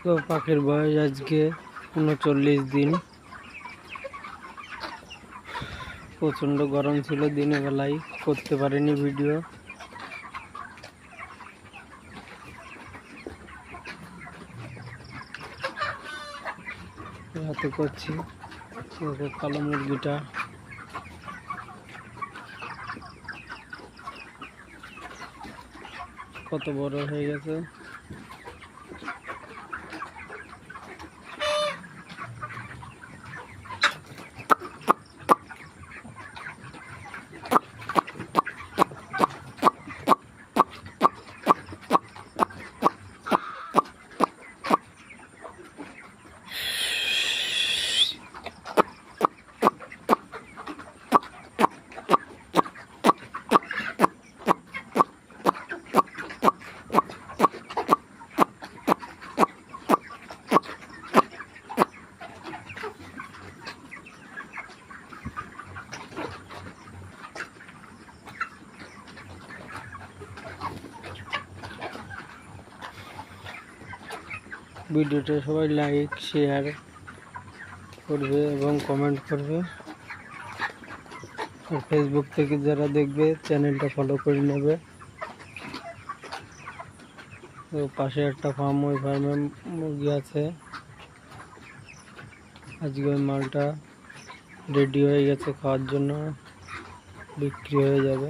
তো পাখির বয়স আজকে 39 দিন। প্রচণ্ড গরম ছিল, দিনের বেলায় করতে পারিনি ভিডিও। রাতে করছি। কালো মুরগিটা কত বড় হয়ে গেছে। ভিডিওটা সবাই লাইক শেয়ার করবে এবং কমেন্ট করবে। আর ফেসবুক থেকে যারা দেখবে চ্যানেলটা ফলো করে নেবে। তো পাশে একটা ফার্ম, ওই ফার্মে মুরগি আছে। আজকে ওই মালটা রেডি হয়ে গেছে, খাওয়ার জন্য বিক্রি হয়ে যাবে।